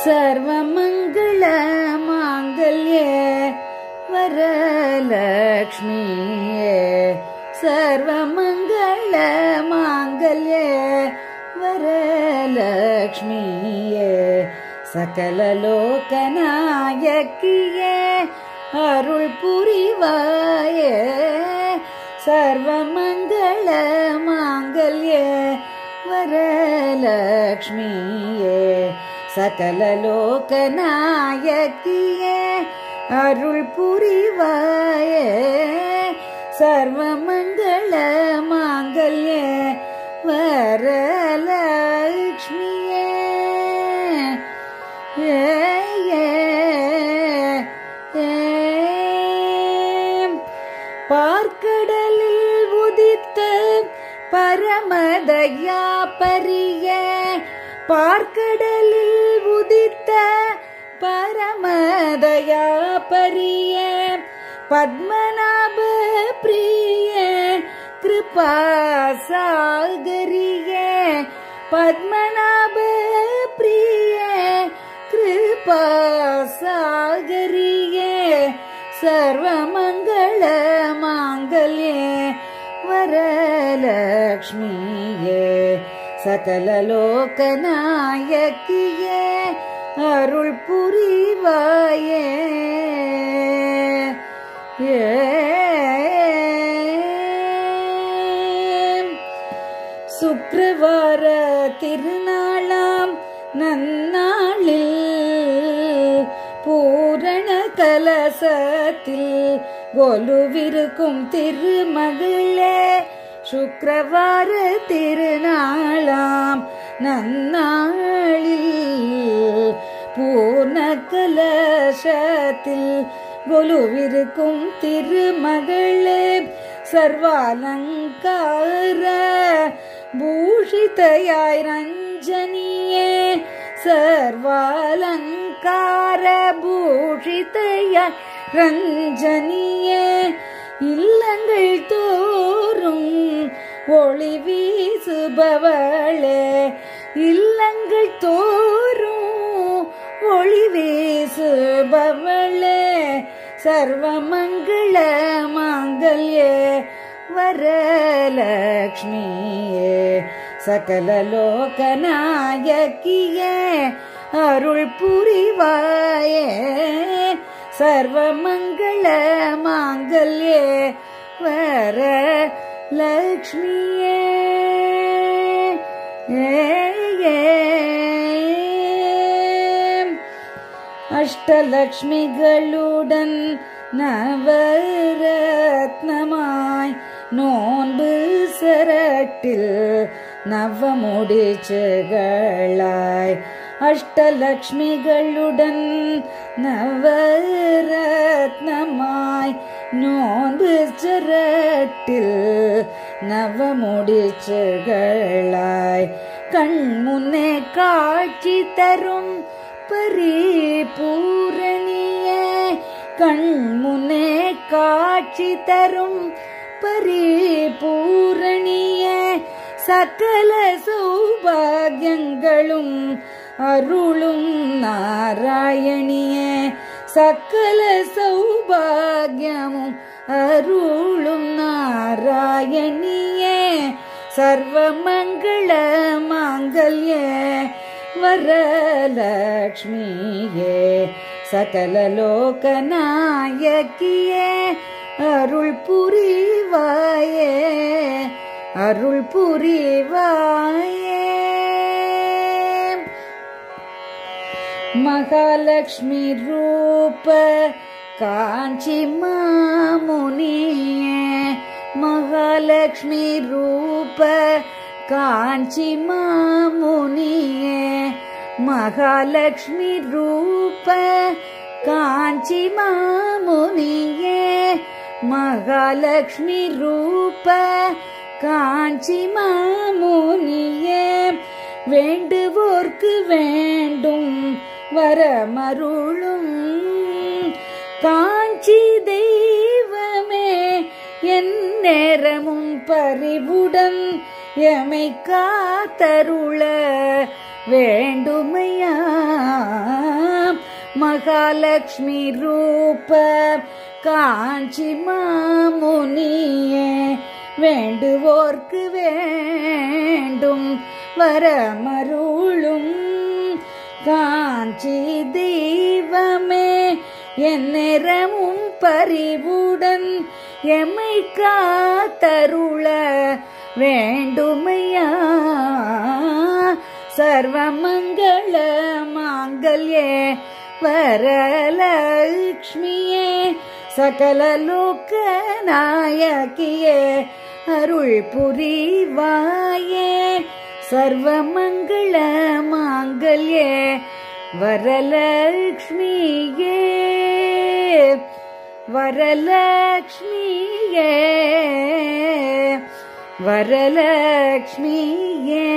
सर्वमंगल मांगल्ये वरलक्ष्मीये सर्वमंगल मांगल्ये वरलक्ष्मीये सकल लोकनायकिये अरुள் पुरिवाये सर्वमंगल मांगल्ये वरलक्ष्मीये सकल लोकनायकिये अरुள் पुरिवाये सर्वमंगल मांगल्ये वरलक्ष्मीये பார்க்கடலில் உதித்த பரமதயாபரியே பார்க்கடலில் உதித்த பரமதயாபரியே பத்மநாப பிரியே கிருபாசாகரியே பத்மநாப பிரியே கிருபாசாகரியே सर्वमंगल मांगल्ये वरलक्ष्मीये सकल लोकनायकिये अरुள் पुरिवाये சுக்கிரவார திருநாளாம் நன்னாளில் பூரண கலசத்தில் கொலுவிருக்கும் திருமகளே சுக்கிரவார திருநாளாம் நன்னாளில் பூர்ண கலசத்தில் கொலுவிருக்கும் திருமகளே சர்வாலங்கார பூஷிதயாய் ரஞ்சனியே सर्वालंकार பூஷிதயாய் ரஞ்சனியே இல்லங்கள் தோறும் ஒளி வீசுபவளே இல்லங்கள் தோறும் ஒளி வீசுபவளே सर्वमंगल मांगल्ये वरलक्ष्मीये सकल लोकनायकिये अरुள் पुरिवाये सर्वमंगल मांगल्ये वरलक्ष्मीये அஷ்டலக்ஷ்மிகளுடன் நவரத்னமாய் நோன்பு சரட்டில் நவமுடிச்சுகளாய் அஷ்டலக்ஷ்மிகளுடன் நவரத்னமாய் நோன்பு சரட்டில் நவமுடிச்சுகளாய் கண்முன்னே காட்சி தரும் பரிபூரணியே கண்முன்னே காட்சி தரும் பரிபூரணியே சகல சௌபாகியங்களும் அருளும் நாராயணியே சகல சௌபாகியமும் அருளும் நாராயணியே सर्वमंगल मांगल्ये वरलक्ष्मीये सकल लोकनायकिये अरुள் पुरिवाये अरुள் पुरिवाये महालक्ष्मी रूप कांची मामुनिये महालक्ष्मी रूप कांची मामुनिये महालक्ष्मी रूप कांची मामुनिये महालक्ष्मी रूप कांची मामुनिये வேண்டுவோர்க்கு வேண்டும் வரமருளும் காஞ்சி தெய்வமே என் நேரமும் பரிவுடன் எமை காத்தருள வேண்டுமையா மகாலட்சுமி ரூப காஞ்சி மாமுனியே வேண்டுவோர்க்கு வேண்டும் வரமருளும் காஞ்சி தெய்வமே எந்நேரமும் பரிவுடன் எம்மை காத்தருள வேண்டுமையா சர்வமங்கள மாங்கல்யே வரலக்ஷ்மியே சகல லோக நாயகியே அருள் புரிவாயே சர்வமங்கள மாங்கல்யே வரலக்ஷ்மியே வரலக்ஷ்மியே வரலக்ஷ்மியே